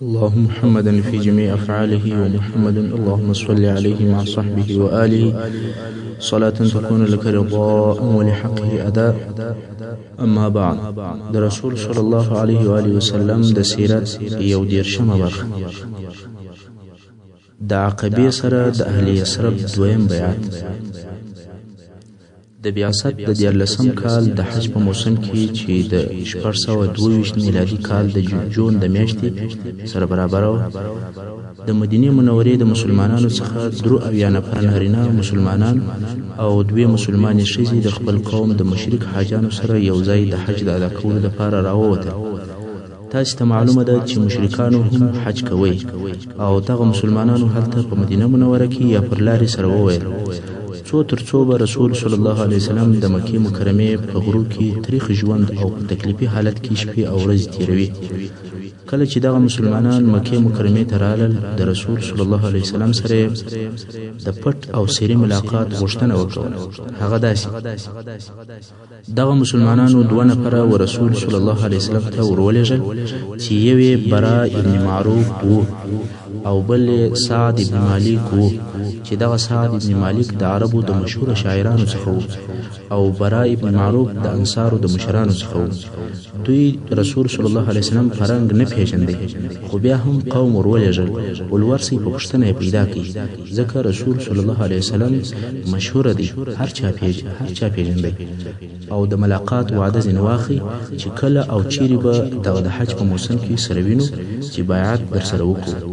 اللهم محمدا في جميع أفعاله ومحمد اللهم صل عليه مع صحبه وآله صلاة تكون لك رضاء ولحقه أداء. أما بعد، د رسول صلى الله عليه وآله وسلم د سیرت یو دیرشمه برخه د عقبې سره د اهل یثرب دویم بیعت. د بیعت د 14 کال د حج په موسم کې چې د 1422 میلادي کال د جون د میاشتې سره برابر و، د مدینه منورې د مسلمانانو څخه 93 نفر نارینه مسلمانان او 2 مسلمانې ښځې د خپل قوم د مشرک حاجانو سره یو ځای د حج د ادا کولو لپاره راووتل. تاسو ته معلومه ده چې مشرکانو هم حج کوي او دغه مسلمانانو هلته په مدینه منوره کې یا پر لارې سره وویل څو تر څو به رسول صلی الله علیه وسلم د مکې مکرمې په غرو کې تاریخ ژوند او په تکلیفي حالت کې شپې او ورځې تیروي. کله چې دغه مسلمانان مکې مکرمې ته رالل، د رسول صلی الله علیه وسلم سره د پټ او سری ملاقات غوښتنه وکړه. هغه داسې دغه مسلمانانو 2 نفره و رسول صلی الله علیه وسلم ته ورولېږل چې یو یې برا ابن معروف و او بل سعد ابن مالک و چې دغه سعد ابن مالک د عربو د مشهور شاعرانو څخه و او برا ابن معروف د انصارو د مشرانو څخه و. دوی رسول صلی الله علیه وسلم فرنګ نه پیژندي، خو بیا هم قوم ورولېږل ولورسي په پوښتنه پیدا کړي، ځکه رسول صلی الله علیه وسلم مشهور دی، هر چا پیژندي او د ملاقات وعده ځنې واخلي چې کله او چیرې به د حج په موسم کې سره وینو چې بیعت در سره وکړو.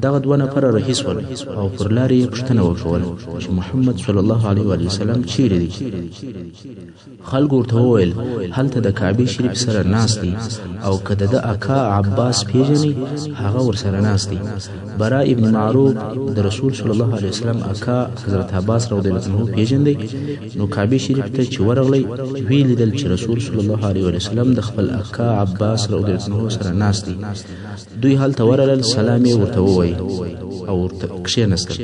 دغه 2 نفره رهي شول او پر لارې پوښتنه وکړه چې محمد صلی الله علیه و سلم چیرې دی. خلکو ورته وویل هلته د کعبې شریف سره ناست دی او که د اکا عباس پیژني هغه ورسره ناست دی. برا ابن معروف د رسول صلی الله علیه وسلم اکا حضرت عباس رضی الله عنه پیژندي، نو کعبې شریف ته چې ورغلی وی لیدل چې رسول صلی الله علیه وسلم د خپل اکا عباس رضی الله عنه سره ناست دی. دوی هلته ورغلل، سلام یې ورته وویل او ورته کښېنستل.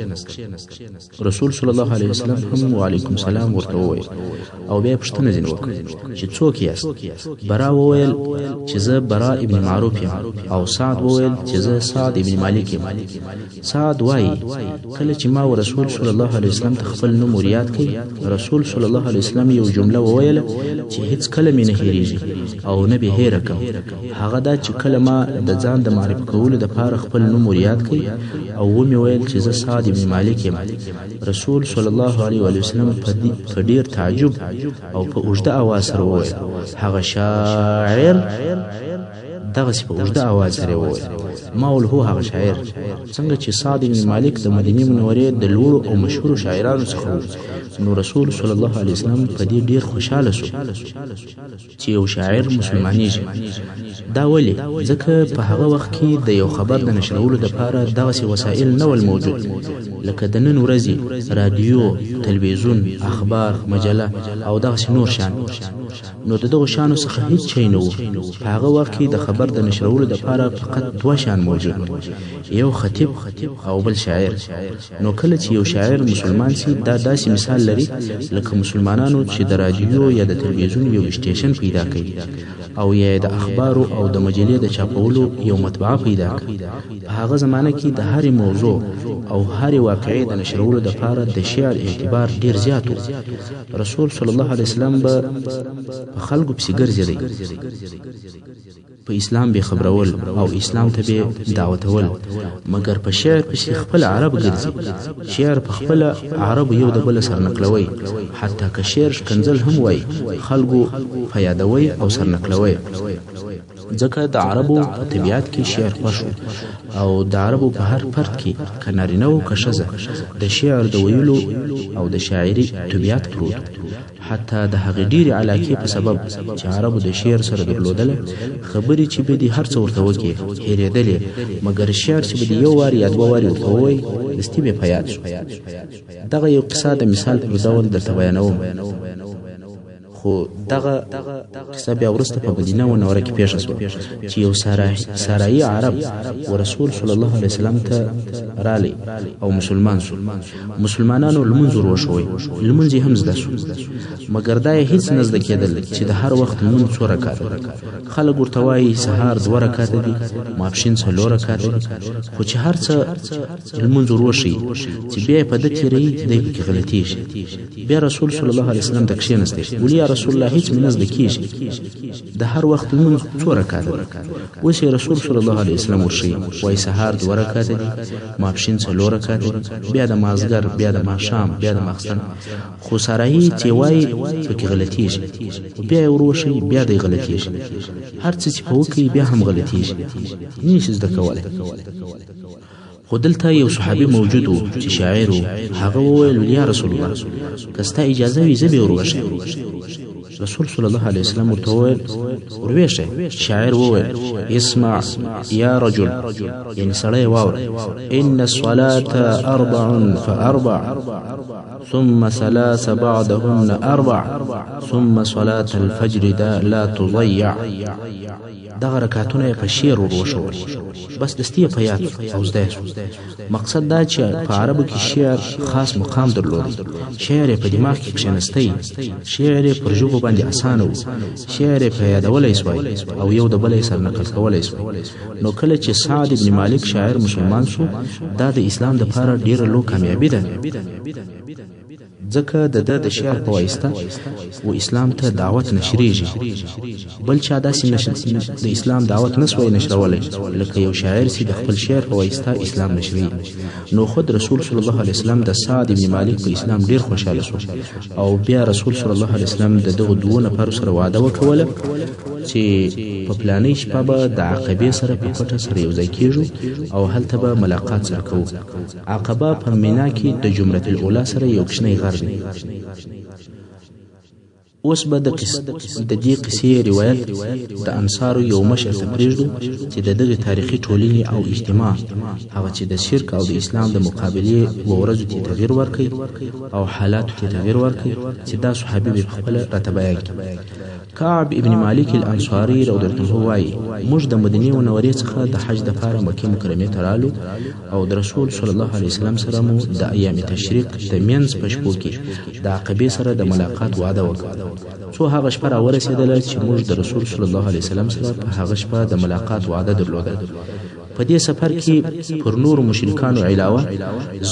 رسول صلی الله علیه وسلم هم وعلیکم سلام ورته وویل او بیا پوښتنه ځینې وکړه چې څوک یاست. برا وویل چې زه برا ابن معروف یم او سعد وویل چې زه سعد ابن مالک یم. سعد وایي کله چې ما رسول صلی الله علیه وسلم ته خپل نوم ور یاد کړ، رسول صلی الله علیه وسلم یو جمله وویله چې هیڅ کله مې نه هېرېږي او نه به هېره کړم. هغه دا چې کله ما د ځان د معرفي کولو دپاره خپل نوم ور یاد کړ او ومې ویل چې زه سعد ابن مالک یم، رسول صلی الله علیه وسلم په ډیر تعجب او په اوږده اواز سره وویل هغه شاعر. دغسې په اوږده اواز سره وویل ما ول هو هغه شاعر. څنګه چې سعد بن مالک د مدینې منورې د لوړو او مشهورو شاعرانو څخه و، نو رسول صلی الله علیه وسلم په دې ډیر خوشاله شو چې یو شاعر مسلمانېږي. دا ولې؟ ځکه په هغه وخت کې د یو خبر د نشرولو دپاره دغسې وسایل نه ول موجود لکه د نن ورځې رادیو، تلویزیون، اخبار، مجله او دغسې نور شان. نو د دغو شانو څخه هیڅ شی نه و. په هغه وخت کې د خبر د نشرولو دپاره فقط 2 شان موجود، یو خطیب او بل شاعر. نو کله چې یو شاعر مسلمان سي، دا داسې مثال لري لکه مسلمانانو چې د رادیو یا د تلویزیون یو سټیشن پیدا کړي او یا د اخبارو او د مجلې د چاپولو یو مطبعه پیدا کړي. په هغه زمانه کې د هرې موضوع او هرې واقعې د نشرولو دپاره د شعر اعتبار ډیر زیات و. رسول صلی الله علیه وسلم به په خلکو پسې ګرځېدی، په اسلام به خبرول او اسلام ته به دعوتول، مګر په شعر پسې خپل عرب ګرځي. شعر په خپل عرب یو د بل سر نقلوي، حتی که شعر ښکنځل هم وای خلکو په یادوي او سر نقلوي. ځکه د عربو په طبیعت کې شعر خوښ او د عربو په هر فرد کې که نارینه و که ښځه د شعر د ویلو او د شاعري طبیعت پروت. حتی د هغې ډېرې علاقې په سبب چې عربو د شعر سره درلودله، خبرې چې به دې هر څه ورته وکړي هېرېدلې، مګر شعر چې به دې 1 وار یا 2 وارې ورته ووایي دستي به په یاد شو. دغه یو قصه د مثال پر ډول درته بیانوم، خو دغه قصه بیا وروسته په مدینه منوره کې پیښه شوه چې یو سارایي عرب ورسول صلی الله علیه وسلم ته رالی او مسلمان شو. مسلمانانو لمونځ ور وښوی، لمونځ یې هم زده شو، مګر دا یې هیڅ نه زده کېدل چې د هر وخت لمونځ څو رکعته دي. خلک ورته وایي سهار 2 رکعته دي، ماپښین 4 رکعته دي، خو چې هر څه لمونځ ور وښیي چې بیا یې په ده تېروي دی پکې غلطېږي. بیا رسول صلی الله علیه وسلم ته کښېنستی، ولي یا رسول الله هیڅ مې نه زده کېږي، د هر وخت لمونځ 2 رکعته دي. اوس یې رسول صلی الله علیه وسلم ورښیي، وایي سهار 2 رکعته دي، ماپښین 4 رکعته دي، بیا د مازدیګر، بیا د ماښام، بیا د ماخستن. خو سارایي چې وایي پکې غلطېږي، بیا یې ور وښیي بیا دی غلطېږي. هر څه چې په وکړي بیا هم غلطېږي، نه شي زده کولی. خو دلته یو صحابي موجود و چې شاعر و. هغه وویل یا رسول الله که ستا اجازه وي زه به یې ور وښیم. رسول صلی الله علیه وسلم ورته وویل ورویښه. شاعر وویل اسمع یا رجل، یعنی سړی واوره، ان الصلاة 4 فأربع ثم 3 بعدهن 4 ثم صلاة الفجر لا تضيع. دغه رکعتونه یې په شعر ور وښول، بس دستي یې په یاد او زده شو. مقصد دا چې په عربو کې شعر خاص مقام درلودی. شعر یې په دماغ کې کښېنستی، شعر یې پر ژبو باندې اسانه و، شعر یې په یادولی سوی او یو د بله یې سر نقل کولی سوی. نو کله چې سعد ابن مالک شاعر مسلمان شو، دا د اسلام دپاره ډېره لوی کامیابي ده، ځکه د ده د شعر په واسطه و اسلام ته دعوت نشریږي. بل چا داسې د اسلام دعوت نسوی نشرولی لکه یو شاعر چې د خپل شعر په واسطه اسلام نشروي. نو خود رسول صلی الله علیه وسلم د سعد ابن مالک په اسلام ډیر خوشاله شو، او بیا رسول صلی الله علیه وسلم د دغه 2 نفرو سره وعده وکوله چې په پلانې شپه به د عقبې سره په پټه سره یو ځای کېږو او هلته به ملاقات سره کوو. عقبه په مینا کې د جمرة الاولی سره یو کوچنی غر دی. اوس به د دې قصې روایت د انصارو یو مشر ته پرېږدو چې د دغې تاریخي ټولنې او اجتماع هغه چې د شرک او د اسلام د مقابلې و ورځو ته تغییر ورکوي او حالاتو ته تغییر ورکوي چې دا صحابي به پخپله راته بیان کړي. کعب ابن مالک الانصاري رضی الله عنه وایي موږ د مدینې منورې څخه د حج دپاره مکې مکرمې ته رالو او د رسول صلی الله علیه وسلم سره مو د ایام تشریق د منځ په شپو کې د عقبې سره د ملاقات وعده وکړه. څو هغه شپه راورسېدله چې موږ د رسول صلی الله علیه وسلم سره په هغه شپه د ملاقات وعده درلوده. په دې سفر کې پر نور مشرکانو علاوه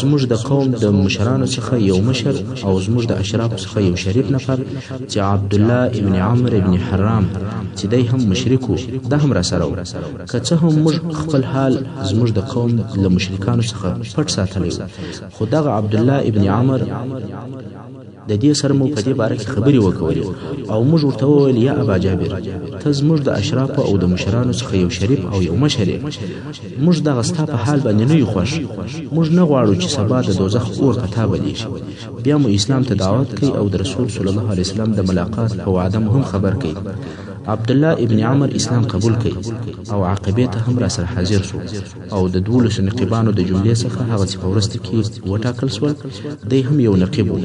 زموږ د قوم د مشرانو څخه یو مشر او زموږ د اشرافو څخه یو شریف نفر چې عبدالله ابن عمرو ابن حرام چې دی هم مشرک و، دا هم راسره و. که څه هم موږ خپل حال زموږ د قوم له مشرکانو څخه پټ ساتلی و، خو دغه عبدالله ابن عمرو د دې سره مو په دې باره کې خبرې وکولې او موږ ورته وویل یا ابا جابر ته زموږ د اشرافو او د مشرانو څخه یو شریف او یو مشر یې، موږ دغه ستا په حال باندې نه یو خوښ، موږ نه غواړو چې سبا د دوزخ اور په تا بلې شي. بیا مو اسلام ته دعوت کوي او د رسول صلی الله علیه وسلم د ملاقات په وعده مو هم خبر کوي. عبدالله ابن عمر اسلام قبول کړي او عقبې ته هم را سره حاضر شو او د 12 نقیبانو د جملې څخه هغه چې په وروسته کې وټاکل شول دی هم یو نقیب و.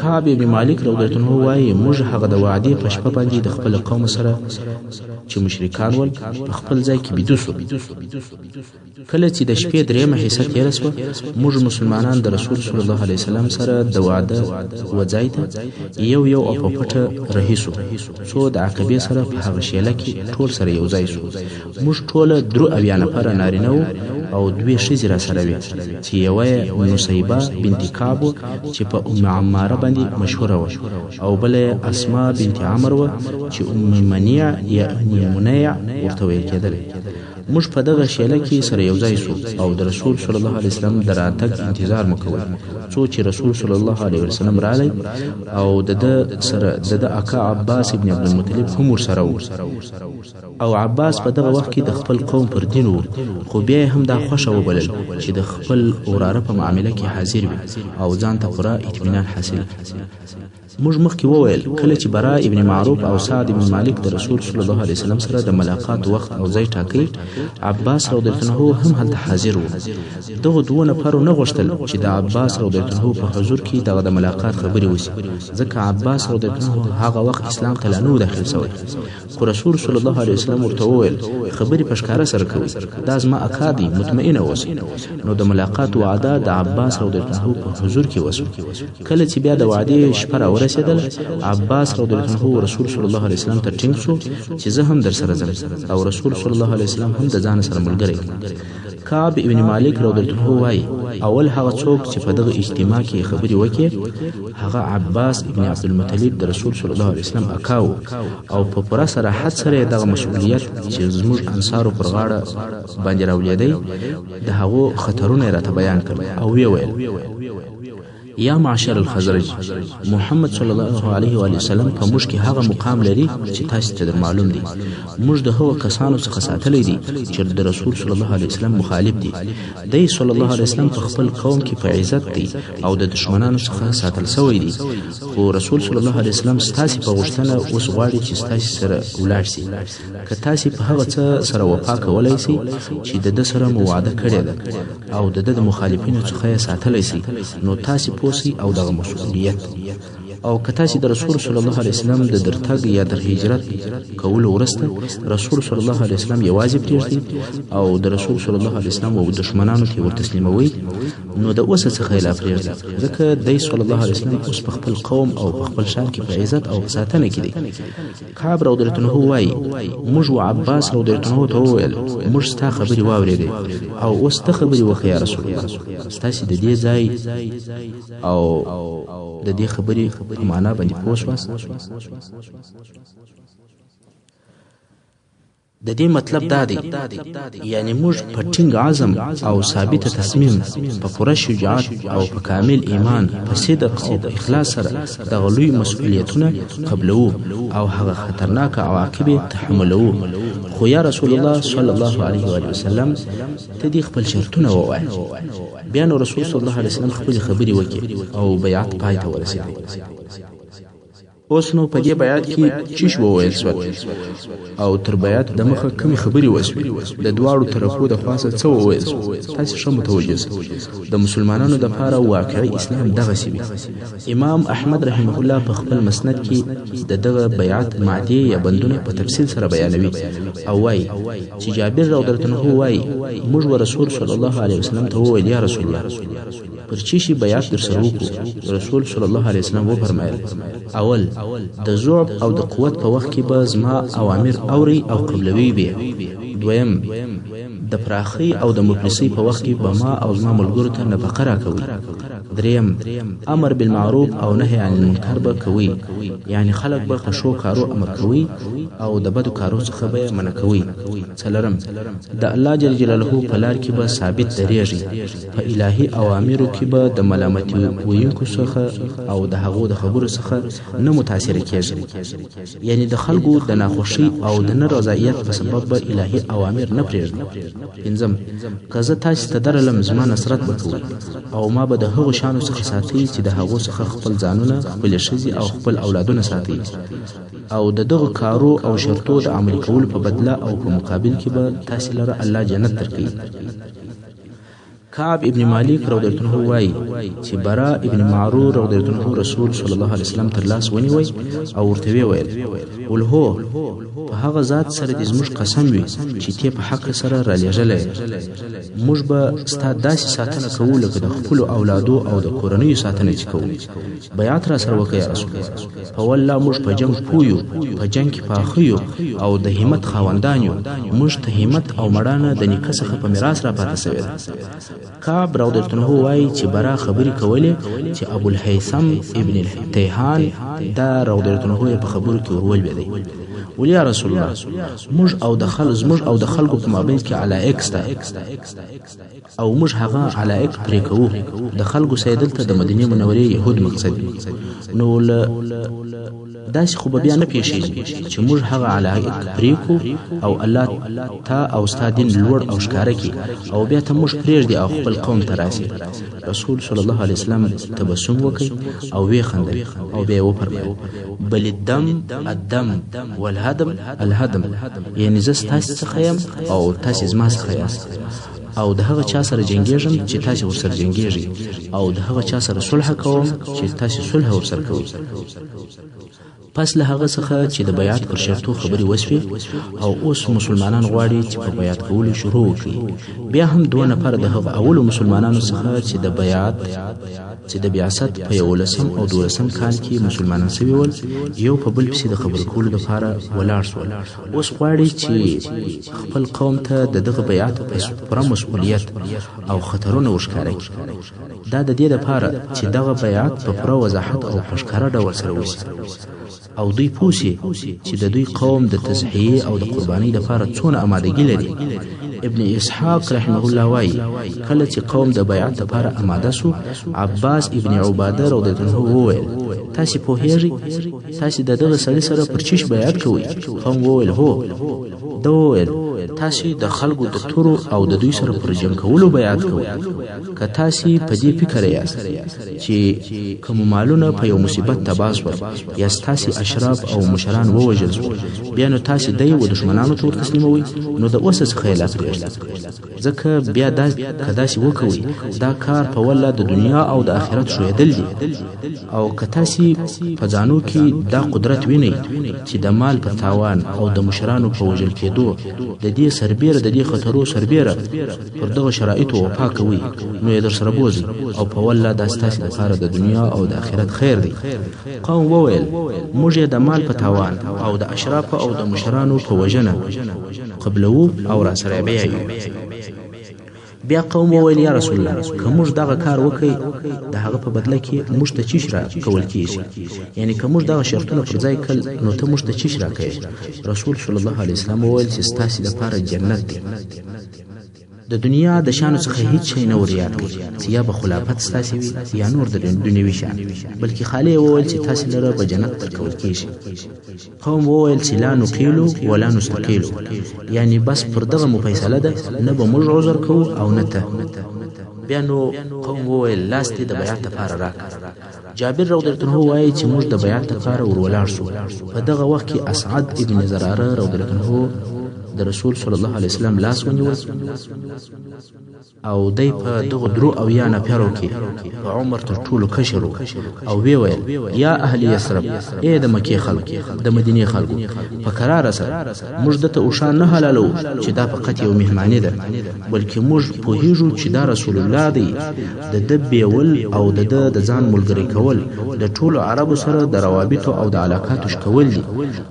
کعب ابن مالک رضی الله عنه وایي موږ هغه د وعدې په شپه باندې د خپل قوم سره چې مشرکان ول په خپل ځای کې بيدو شو. کله چې د شپې 3 حصہ تېره شوه موږ مسلمانان د رسول صلی الله علیه وسلم سره د وعده وځای ته یو او په پټه رهي شو څو د عقبې سره په هغه شیله کې ټول سره یو ځای شو. موږ ټول 3 نفره نارینه وو او 2 ښځې را سره وې چې یوه نصیبه بنت کعب چې په ام عماره باندې مشهوره وه او بله اسماء بنت عمرو وه چې ام منیع یا ام منیع ورته ویل کېدل. موږ په دغه شیله کې سره یو ځای شو او د رسول صلی الله علیه وسلم د راتګ انتظار مو کوو څو چې رسول صلی الله علیه وسلم رالی او د سره د اکا عباس ابن عبد المطلب هم ورسره و او عباس په دغه وخت کې د خپل قوم پر دین و، خو بیا هم دا خوښه وبلل چې د خپل وراره په معامله کې حاضر وي او ځان ته پوره اطمینان حاصل. موږ مخکې وویل کله چې برا ابن معروف او سعد ابن مالک د رسول صلی الله علیه وسلم سره د ملاقات وخت او ځای ټاکي، عباس رضی الله عنه هم هلته حاضر و. دغه دوه نفرو نه غوښتل چې د عباس رضی الله عنه په حضور کې دغه د ملاقات خبرې وشي، ځکه عباس رضی الله عنه هغه وخت اسلام ته لا نه و داخل شوی. خو رسول صلی الله علیه وسلم ورته وویل خبرې په ښکاره سره کوي، دا زما اکا دی، مطمئنه اوسئ. نو د ملاقات وعده د عباس رضی الله عنه په حضور کې وشوه. کله چې بیا د وعدې شپه راورسېدله، عباس رضی الله عنه رسول صلی الله علیه وسلم ته ټینګ شو چې زه هم در سره ځم، او رسول صلی الله علیه وسلم هم د ځان سره ملګری. کعب ابن مالک رضی الله عنه وایي اول هغه څوک چې په دغه اجتماع کې خبرې وکړي هغه عباس ابن عبدالمطلب د رسول صلی الله علیه وسلم اکا و، او په پوره صراحت سره دغه مسؤلیت چې زموږ انصارو پر غاړه باندې راولیدی د هغو خطرونه راته بیان کړل او ویې ویل یا معاشر الخزرج، محمد صلی الله علیه و وسلم په موږ کې هغه مقام لري چې تاسو ته در معلوم دي. موږ د هغو کسانو څخه ساتلی دي چې د رسول صلی الله علیه وسلم مخالف دي. دی صلی الله علیه وسلم په خپل قوم کې په عزت دی او د دشمنانو څخه ساتل شوی دی. خو رسول صلی الله علیه وسلم ستاسې په غوښتنه اوس غواړي چې ستاسې سره ولاړ شي. که تاسې په هغه څه سره وفا کولی شئ چې د ده سره مو وعده کړې ده او د ده د مخالفینو څخه یې ساتلی شئ، نو تاسې او دغه مسؤلیت. او که تاسې د رسول صلی الله علیه وسلم د درتګ یا در هجرت کولو وروسته رسول صلی الله علیه وسلم یوازې پرېږدئ او د رسول صلی الله علیه وسلم او دشمنانو ته ورتسلیموئ، نو د اوسه څخه یې لا پرېږدئ، ځکه دی صلی الله علیه وسلم اوس په خپل قوم او په خپل ښار کې په عزت او ساتنه کې دی. کعب رضی الله عنه وایي موږ و عباس رضی الله عنه ته وویل موږ ستا خبرې واورېدې او اوس ته خبرې وکړه یا رسول الله، ستاسې د دې ځای او د دې خبرې په معنا باندې پوه شوه. د دې مطلب دا دی یعنی موږ په ټینګ عزم او ثابت تصمیم په پوره شجاعت او په کامل ایمان په صدق او په اخلاص سره دغه لوی مسؤلیتونه قبلوو او هغه خطرناک عواقب تحملوو. خو یا رسول الله صلی الله علیه و وسلم ته دې خپل شرطونه ووایه. بیا نو رسول صلی الله علیه وسلم خپلې خبرې وکړې او بیعت پای ته ورسېدی. اوس نو په دې بیعت کې څه شی وویل شول او تر بیعت د مخه کومې خبرې وشوې، د دواړو طرفو د خوا څخه څه وویل شول، تاسې ښه متوجه شئ. د مسلمانانو دپاره واقعي اسلام دغسې وي. امام احمد رحمه الله په خپل مسند کې د دغه بیعت مادې یا بندونه په تفصیل سره بیانوي او وایي چې جابر رضی الله عنه وایي موږ و رسول صلی الله علیه وسلم ته وویل یا رسول الله پر چی شي بیعت در سره وکړو؟ رسول صلی الله علیه وسلم وفرمایل اول د ضعف او د قوت په وخت کې به زما اوامر اوري او قبلوي به. دویم د پراخي او د مفلسي په وخت کې به ما او زما ملګرو ته نفقه راکوي. دریم امر بالمعروف او نهي عن المنکر به کوي، یعنی خلق به په ښو کارو امر کوي او د بدو کارو څخه به منع کوي. څلورم د الله جل جلاله په لار کې به ثابت درېږي، په الهي اوامرو کې به د ملامتي ویونکو څخه او د هغو د خبرو څخه نه متاثره کېږي، یعنی د خلکو د ناخوښۍ او د نه رضایت په سبب به الهي اوامر نه پرېږدي. پنځم که زه تاسې ته درلم زما نصرت به کوئ او ما به د هغو شیانو څخه ساتئ چې د هغو څخه خپل ځانونه، خپلې ښځې او خپل اولادونه ساتئ، او د دغو کارو او شرطو د عملي کولو په بدله او په مقابل کې به تاسې لره الله جنت درکوي. کعب ابن مالک رضی الله عنه وایي چې برا ابن معرور رضی الله عنه رسول صلی الله علیه وسلم تر لاس ونیوی او ورته ویل ولهو په هغه ذات سره دې زموږ قسم وي چې ته په حق سره را لېږلی، موږ به ستا داسې ساتنه کوو لکه د خپلو اولادو او د کورنیو ساتنه چې کوو. بیعت را سره وکړه یا رسول الله. په والله موږ په جنګ پوه یو، په جنګ کې پاخه یو او د همت خاوندان یو. موږ ته همت او مړانه د نیکه څخه په میراث را پاته شوې ده. کعب رضی الله عنه وایي چې برا خبرې کولې چې ابوالهیثم ابن التیهان دا رضی الله عنه په خبرو کې ورولوېدی ولیا رسول الله موږ او د خلکو په مابین کې علائق سته او موږ هغه علائق پرې کوو د خلکو سیدل ته د مدینه منورې يهود مقصد نو داسې خو بیا نه پیښیږي چې موږ هغه علائق پرې کو او الله تا او استاد دین لوړ او ښکاره کی او بیا ته موږ پرېږدي او خپل قوم ته راسي رسول صلی الله علیه وسلم تبسم وکي او وی خندل او بیا وفرمایي بل الدم والهدم الهدم یعنی زه تاسو څخه یم او تاسو زما څخه یاست او د هغه چا سره جنگیږم چې تاسو ورسره جنگیږئ او د هغه چا سره صلح کوم چې تاسو صلح ورسره کوئ پس له هغه څخه چې د بیعت پر شرطو خبرې وسوي او اوس مسلمانان غواړي چې په بیعت کولو شروع وکړي بیا هم دوه نفر د هغه اولو مسلمانانو څخه چې د بیعت چې د بیاست په 11 او 12 کال کې مسلمانان شوي ول یو په بل پسې د خبرې کولو لپاره ولاړ شول اوس غواړي چې خپل قوم ته دغه بیعت پر مسؤلیت او خطرونه وښکاره کړي دا د دې لپاره چې دغه بیعت په پوره وضاحت او په ښکاره ډول سره وشي او دوی پوسي چې د دوی قوم د تضحیه او د قربانۍ لپاره څونه آمادګي لري ابن اسحاق رحمه الله وايي کله چې قوم د بیعت لپاره آماده شو عباس ابن عباده رضی الله عنه وویل تاسو په هیږي تاسو دغه سړي سره پر چیش بیعت کوئ قوم وویل هو دویل تاسو د خلکو د تورو او د دوی سره پر جنگ کولو بیعت کوئ که تاسو په دې فکر یاست چې کوم مالونه په یو مصیبت تباس ور یا تاسو اشراف او مشران ووجل بیا نو تاسو د یو دشمنانو ته تسلیموي نو د اوسه خیالات ځکه بیا دا کداسي وکوي دا کار په ولا د دنیا او د آخرت شویدل دي او که تاسو په ځانو کې دا قدرت ویني چې د مال په تاوان او د مشرانو په وجل کېدو د دې سربېره د دې خطرو سربېره پر دغه شرایطو وفا کوي نو یې در سره بوزي او په ولا د ستاسو لپاره د دنیا او د آخرت خیر دی قوم وویل موږ د مال په تاوان او د اشراف او د مشرانو په وجنه قبلو او را سره بیا قوم وویل یا رسول الله که موږ دغه کار وکړي د هغه په بدله کې موږ ته چی شرا کول کیږي یعنی که موږ دغه شرطونه پر ځای کړ نو ته موږ ته چی شرا کوي رسول صلی الله علیه وسلم وویل چې ستاسو لپاره جنت دی د دنیا د شان څخه هیڅ شی نه وريات کوي چې یا به خلافت ستاسو وي یا نور د دنیوي شان بلکې خالی وویل چې تاسو لره به جنت ترکول کیږي قوم وویل چې لا نقیلو ولا نستقیلو یعنی بس پر دغه مفیصله ده نه به موږ عذر کوو او نه ته بیا نو قوم وویل لاستې د بیعت لپاره راک جابر رضی الله عنه وایي چې موږ د بیعت لپاره ورولاړ شو په دغه وخت کې اسعد ابن زراره رضی الله عنه د رسول صلی الله علیه وسلم لاس ونیول او دای په دغه درو او یا نفرو کې په عمر تر ټولو کشرو او وی ویل یا اهل یثرب اے د مکه خلک د مدینه خلکو په قرار سره موږ دته اوشان نه حلالو چې دا فقط یو مهماني ده بلکې موږ په هیجو چې دا رسول الله دی د دبیول او د ځان ملګری کول د ټولو عربو سره د روابط او د علاقاتو شکول دي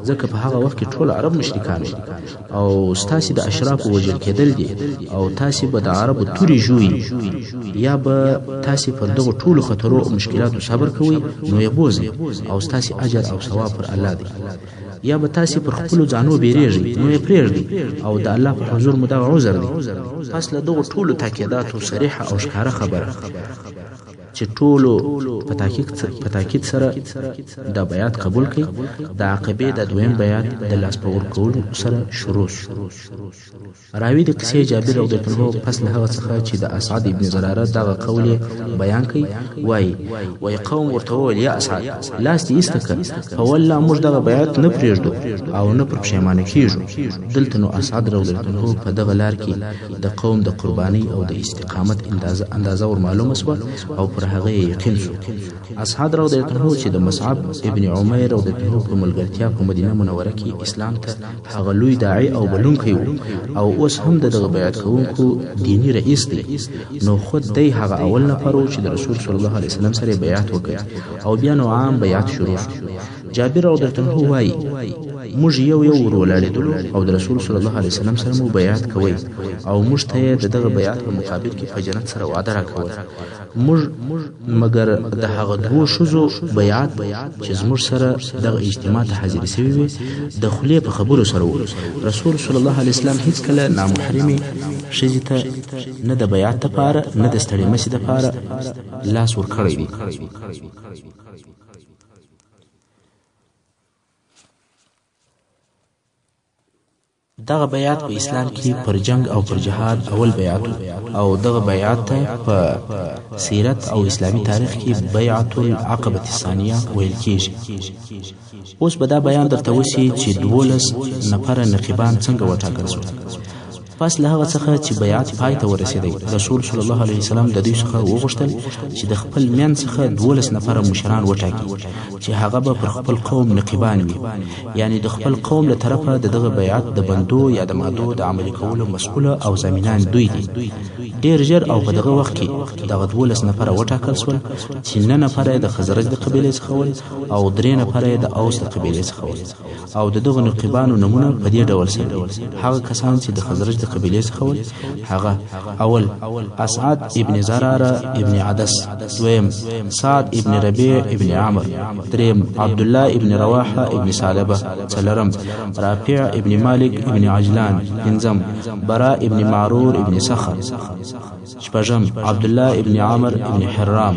ځکه په هغه وخت کې ټول عرب مشرکان او ستاسو د اشراف وجل کېدل دي او تاسو به د عربو توري جوړي یا به تاسو پر دغه ټولو خطرو او مشکلاتو صبر کوئ نو یې بوزي او تاسو اجر او ثواب پر الله دی یا به تاسو پر خپل ځانو بیریږي نو یې پرېږدي او د الله په حضور مو دا عذر دی پس له دغه ټولو تاکیداتو صریحه او ښکاره خبره چې ټولو په تاکید سره د بیعت قبول کړي د عقبې د دویم بیعت د لاس په ورکولو سره شروع راوی د قصې جابر رضی الله عنه پس له هغه څخه چې د اسعد ابن زراره دغه قول بیان کړي وای قوم ورته ویل یا اسعد لاس دې استکه او والله موږ دغه بیعت نه پرېږدو او نه پر پښیمانه کیږو دلته نو اسعد رضی الله عنه په دغه لار کې د قوم د قرباني او د استقامت اندازه ور معلومه شو او پر هغه یقین شو اسعد رضی الله عنه چې د مصعب ابن عمیر رضی الله عنه په ملګرتیا په مدینه منوره کې اسلام ته هغه لوی داعی او بلونکی او اوس هم دغه بیعت کوونکو دینی رئیس دی نو خود دی هغه اول نفر چې د رسول صلی الله علیه وسلم سره بیعت وکړ او بیا نو عام بیعت شروع شو جابر رضی الله عنه وایي موږ یو ور ولاړېدلو او د رسول صلی الله علیه وسلم سره مو بیعت کوئ او موږ ته یې د دغه بیعت په مقابل کې په جنت سره وعده راکول موږ مګر د هغه دوو ښځو بیعت چې زموږ سره دغه اجتماع ته حاضرې سوي وي د خولې په خبرو سره و رسول صلی الله علیه وسلم هیڅکله نامحرمې ښځې ته نه د بیعت دپاره نه د ستړې مسې دپاره لاس ورکړی دی دغه بیعت په اسلام کې پر جنگ او پر جهاد اول بیعت او دغه بیعت ته په سیرت او اسلامی تاریخ کې بیعت العقبه الثانیه ویل کېږي اوس به دا بیان درته وشي چې 12 نفره نقیبان څنګه وټاکل شول پس له هغه څخه چې بیعت پای ته ورسېدی رسول صلی الله علیه وسلم د دوی څخه وغوښتل چې د خپل میان څخه 12 نفره مشران وټاکي چې هغه به پر خپل قوم نقیبان وي یعنی د خپل قوم له طرفه د دغه بیعت د بندو یا د مادو د عملي کولو مسؤله او ضامنان دوی دي ډیر ژر او په دغه وخت کې دغه 12 نفره وټاکل شول چې 9 نفره د خزرج د قبیلې څخه ول او 3 نفره د اوس د قبیلې څخه ول او دغه نقیبانو نمونه په دې ډول سره هغه کسان چې د خزرج د قبیلې څخه ول هغه اول اسعد ابن زراره ابن عدس دویم سعد ابن ربيع ابن عمرو دریم عبد الله ابن رواحه ابن ثعلبه څلورم رافع ابن مالك ابن عجلان پنځم براء ابن معرور ابن صخر شپږم عبد الله ابن عمرو ابن حرام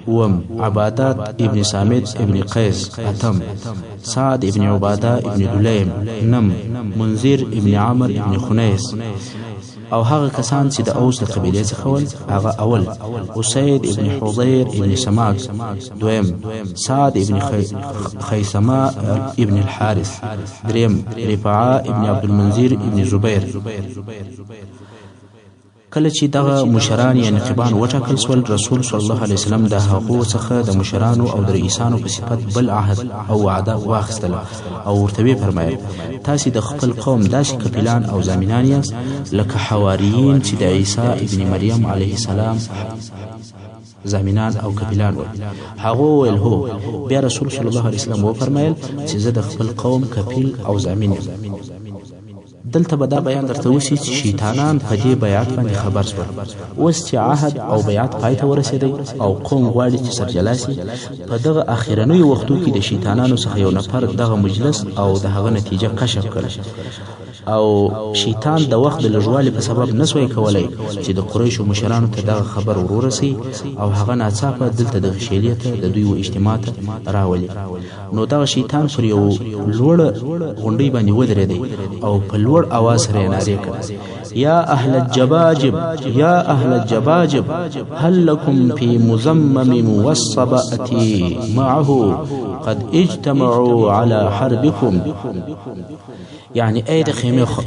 وم عبادات ابن سامد ابن قيس اتم سعد ابن عباده ابن دليم نم منذر ابن عمرو ابن خنيس او هغه کسان چې د اوس د قبیلې څخه ول هغه اول اسید ابن حضیر ابن سماک دویم سعد ابن خیثمه ابن الحارث دریم رفاعه ابن عبد المنذر ابن زبیر کله چې دغه مشران یا نقیبان وټاکل شول رسول صلی الله علیه وسلم د هغو څخه د مشرانو او د رئیسانو په صفت بل عهد او وعده واخیستله او ورته ویې فرمایل تاسې د خپل قوم داسې کفیلان او ضامنان یاست لکه حواریین چې د عیسی ابن مریم علیه السلام ضامنان او کفیلان ول هغه ویل هو بیا رسول صلی الله علیه وسلم وفرمایل چې زه د خپل قوم کفیل او ضامن یم دلته به دا بیان درته وشي چې شیطانان په دې بیعت باندې خبر شول اوس چې عهد او بیعت پای ته ورسېدی او قوم غواړي چې سرجلا سي په دغه اخرنیو وختو کې د شیطانانو څخه یو نفر دغه مجلس او د هغه نتیجه کشف کړه او شیطان د وخت د لږوالي په سبب نسوي کولای چې د قریشو مشرانو ته دغه خبر ورورسي او هغه ناڅاپه دلته د غشیلیت د دوی و اجتماع ته راولي نو دغه شیطان پر یو لوړ غونډۍ باندې ودرېدی او په لوړ اواز سره نارې کړې یا اهل الجباجب یا اهل الجباجب هل لكم في مزمم والصبأة معه قد اجتمعوا على حربكم یعنی ای د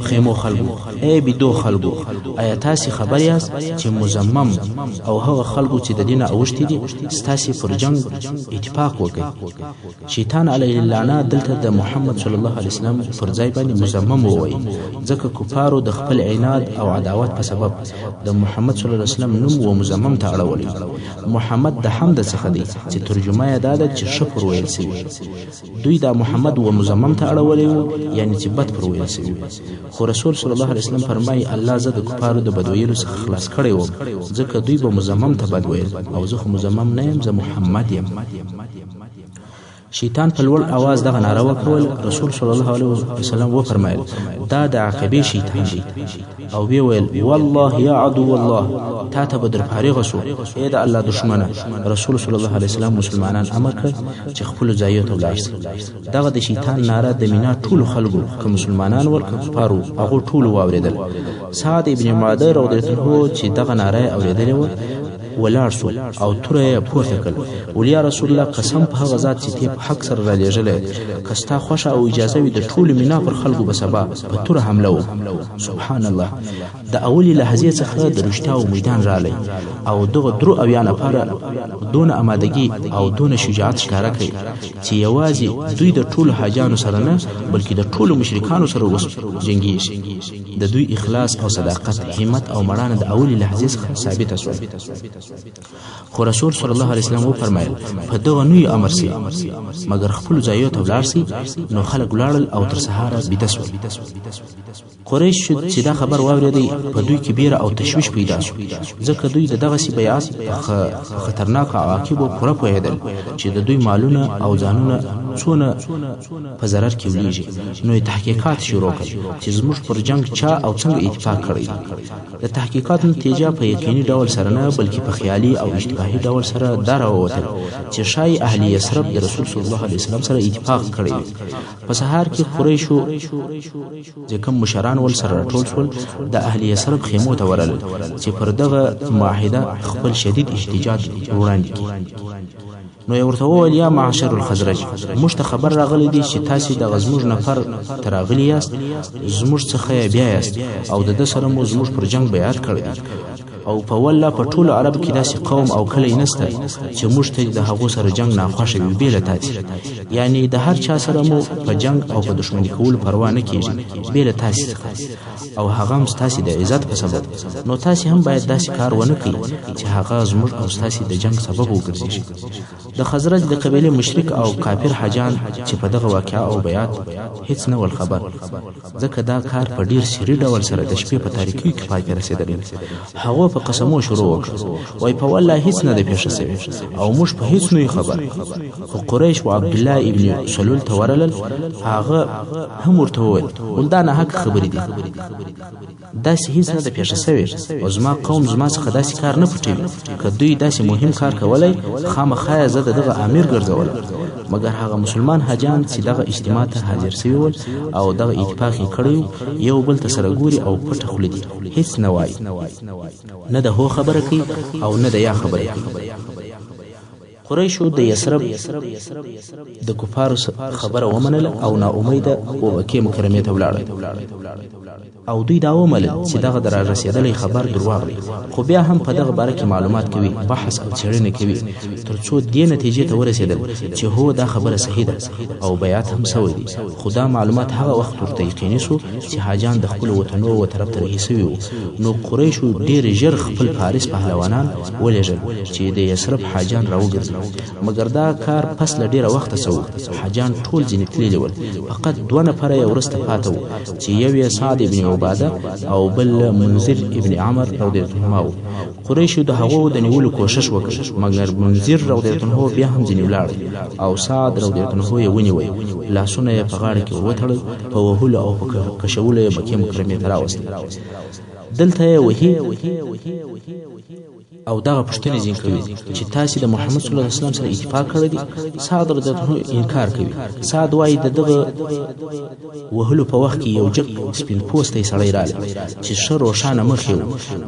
خیمو خلقو ای بدو خلقو آیا تاسې خبر یاست چې مزمم او هغه خلقو چې د دینه اوښتي دي ستاسې پر جنگ اتفاق وکړي شیطان علیه اللعنه دلته د محمد صلی الله علیه وسلم پر ځای باندې مزمم ووایي ځکه کفارو د خپل عناد او عداوت په سبب د محمد صلی الله علیه وسلم نوم و مزمم ته اړولی محمد د حمد څخه دی چې ترجمه یې دا ده چې ښه پر ویل سوي دوی دا محمد و مزمم ته اړولی و یعنی چې بد پر ویل سوي خو رسول صلی الله علیه وسلم فرمایي الله زه د کفارو د بد ویلو څخه خلاص کړی وم ځکه دوی به مزمم ته بد ویل او زه خو مزمم نه یم زه محمد یم شیطان په لوړ اواز دغه ناره وکول رسول صلی الله علیه وسلم وفرمایل دا د عقبې شیطان دی او وی ویل والله یا عدو الله تا ته به در فارغه شو ای د الله دشمنه رسول صلی الله علیه وسلم مسلمانان امر کړ چې خپل ځایو ته ولاړ شي دغه د شیطان ناره د مینا ټول خلکو که مسلمانان ول که کفارو هغه ټول واوریدل سعد ابن معاذ رضی الله عنه چې دغه ناره اوریدلې و ولاړ شو او توره یې پورته کړ ولیا رسول الله قسم په هغه ذات چې ته په حق سره را لېږلی که ستا خوښه او اجازه وي د ټولو مینا پر خلکو به سبا په توره حمله و سبحان الله د اولې لحظې څخه د رښتیاو میدان رالی او دغه درو اویا نفره دونه امادګي او دونه شجاعت ښکاره کړي چې یوازې دوی د ټولو حاجانو سره نه بلکې د ټولو مشرکانو سره جنګېږي د دوی اخلاص او صداقت همت او مړانه د اولې لحظې څخه ثابته شوه خو رسول صلی الله علیه وسلم وفرمایل په دغه نوی امر سي مګر خپل ځایو ته ولاړ سي. نو خلک ولاړل او تر سهاره بیده سول. قریش چې دا خبر واورېدی په دوی کې بیره او تشویش پیدا شو، ځکه دوی د دغسې بیعت په خطرناکو عواقبو پوره پوهېدل چې د دوی مالونه او ځانونه څونه په ضرر کې ولیږي. نو یې تحقیقات شروع کړل چې زموږ پر جنگ چا او څنګه اتفاق کړی. د تحقیقات نتیجه په یقیني ډول سره نه بلکې په خیالي او اشتباهي ډول سره دا راووتل چې ښایي اهل یثرب د رسول صلی الله علیه وسلم سره اتفاق کړی وي. په سهار کې قریشو چې کوم مشران ول سره راټول شول د اهل یثرب خیمو ته ورغلل چې پر دغه معاهده خپل شدید احتجاج وړاندې کړي. نو یې ورته وویل یا معاشر الخزرج، موږ ته خبر راغلی دی چې تاسې دغه زموږ نفر ته راغلي یاست، زموږ څخه بیا یاست او د ده سره مو زموږ پر جنگ بیعت کړی دی. او په والله په ټولو عربو کې داسې قوم او کلی نسته چې موږ ته د هغو سره جنگ ناخوښه وي بې له تاسې. یعنې د هر چا سره مو په جنگ او په دښمني کولو پروا نه کېږي بې له تاسې څخه، او هغه هم ستاسې د عزت په سبب. نو تاسې هم باید داسې کار ونه کړئ چې هغه زموږ او ستاسې د جنگ سبب وګرځېږي. د خزرج د قبیلې مشرک او کافر حاجان چې په دغه واقعه او بیعت هیڅ نه ول خبر، ځکه دا کار په ډیر سري ډول سره د شپې په تاریکۍ کې پای ته رسېدلی. هغو په قسمو شروع وکړه، وایي په والله هیڅ نه ده پیښه سوې او موږ په هیڅ نه یو خبر. خو قریش و عبدالله ابن سلول ته ورغلل، هغه هم ورته وویل دا ناحقه خبرې دي، داسې هیڅ نه ده پیښه سوې او زما قوم زما څخه داسې کار نه پټوي. که دوی داسې مهم کار کولی خامخا یې زه د دغه امیر ګرځولم. مګر هغه مسلمان حاجان چې دغه اجتماع ته حاضر سوي ول او دغه اتفاق یې کړی یو بل ته سره ګوري او پټه خوله دي، هیڅ نه وایي، نه د هو خبره کوي او نه د یا خبره کوي. قریشو د یثرب د کفارو خبره ومنله او نا امیده مکې مکرمې ته ولاړل او دوی دا ومنل چې دغه د رارسېدلی خبر درواغ دی. خو بیا هم په دغه باره کې معلومات کوي، بحث او څېړنې کوي تر څو دې نتیجې ته ورسېدل چې هو دا خبره صحیح ده او بیعت هم سوی دی. خو دا معلومات هغه وخت ورته یقیني سو چې حاجان د خپلو وطنو و طرف ته رهي سوي وو. نو قریشو ډېر ژر خپل فارس پهلوانان ولېږل چې د یثرب حاجان راوګرځي. مګر دا کار پس له ډېره وخته سو. حاجان ټول ځینې تللي ول، فقط 2 نفره یې وروسته پاته وو چې یو یې سعد ابن عباده او بل منذر ابن عمر رضی الله عنه وو. قریشو د هغو د نیولو کوشش وکړ، مګر منذر رضی الله عنه بیا هم ځینې ولاړ او سعد رضی الله عنه یې ونیوی، لاسونه یې په غاړه کې وتړل، په وهلو او په کشولو یې مکې مکرمې ته راوستل. دلته یې وهي او دغه پوښتنې ځین کوي چې تاسې د محمد صلی الله علیه وسلم سره اتفاق کړی دی. سعد رضی الله عنه انکار کوي. سعد وایي د دغه وهلو په وخت کې یو جګ سپین پوستی سړی راغلی چې ښه روښانه مخ یې و.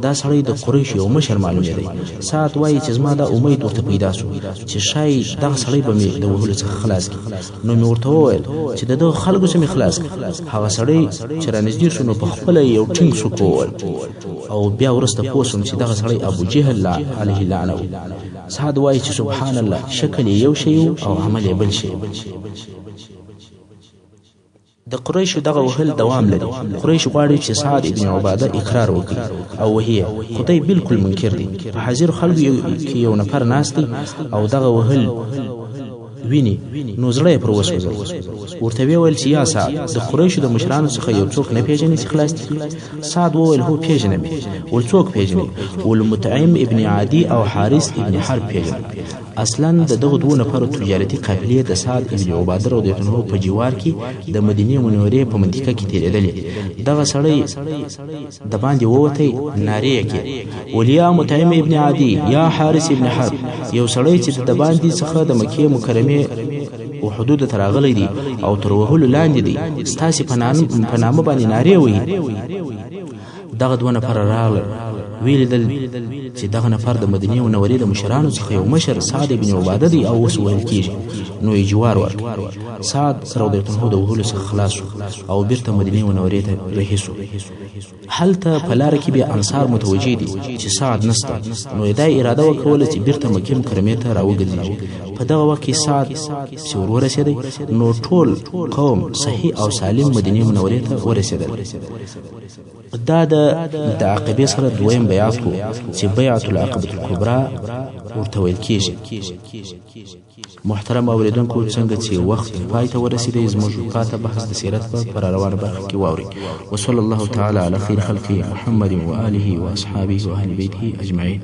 دا سړی د قریشو یو مشر معلومېدی. سعد وایي چې زما دا امید ورته پیدا سو چې ښایي دغه سړی به مې د وهلو څخه خلاص کړي. نو مې ورته وویل چې د دغه خلکو څخه مې خلاص کړي. هغه سړی چې رانږدې شو نو پخپله یو ټینګ سوک وویل او بیا وروسته پوه سوم چې دغه سړی ابو جهل علیه لعنه. سعد وایي چې سبحان الله، شکل یې یو شی او عمل یې بل شی. د قریشو دغه وهل دوام لري. قریش غواړي چې سعد ابن عباده اقرار وکړي او وهي خو دی بالکل منکر دی. په حاضر خلکو کې یو نفر ناست دی او دغه وهل ویني، نو زړه یې پر وسوځل. ورته ویل چې یا سعد، د قریشو د مشرانو څخه یو څوک نه پیژنې چې خلاص دي؟ سعد وویل هو پیژنم. ول څوک پیژنې؟ ول مطعم ابن عدي او حارث ابن حرب پیژنم. اصلا د دغه 2 نفرو تجارتي قافلې د سعد ابن عباده رضی الله عنه په جوار کې د مدینې منورې په منطقه کې تیرېدلې. دغه سړی د باندې ووتی، نارې یې کړې ولیا مطعم ابن عدي یا حارث ابن حرب، یو سړی چې د باندې څخه د مکې مکرمې او حدود ته راغلی دی او تر وهلو لاندې دی، ستاسې په نامه باندې نارې وهي. دغه 2 نفر راغلل، ویلیدل چې دغه نفر د مدینې منورې د مشرانو څخه یو مشر سعد ابن عباده دی او اوس ویل کېږي. نو یې جوار ورکړ. سعد رضی الله عنه د وهلو څخه خلاص شو او بیرته مدینې منورې ته رهي سو. هلته په لاره کې بیا انصار متوجه دي چې سعد نسته، نو یې دا اراده وکړله چې بیرته مکې مکرمې ته راوګرځېږي. په دغه وخت کې سعد چې ورسېدی نو ټول قوم صحیح او سالم مدینې منورې ته ورسېدل. دا د عقبې سره 2یم بیعت وو چې بیعت العقبة الکبرى ورته ویل کیږي. محترم اوریدونکو، څنګه چې وخت پای ته ورسېدی، زموږ پاته بحث د سیرت په راروانه برخه کې واورئ. وصلی الله تعالی علی خیر خلقه محمد و آله و اصحابه و اهل بیته اجمعین.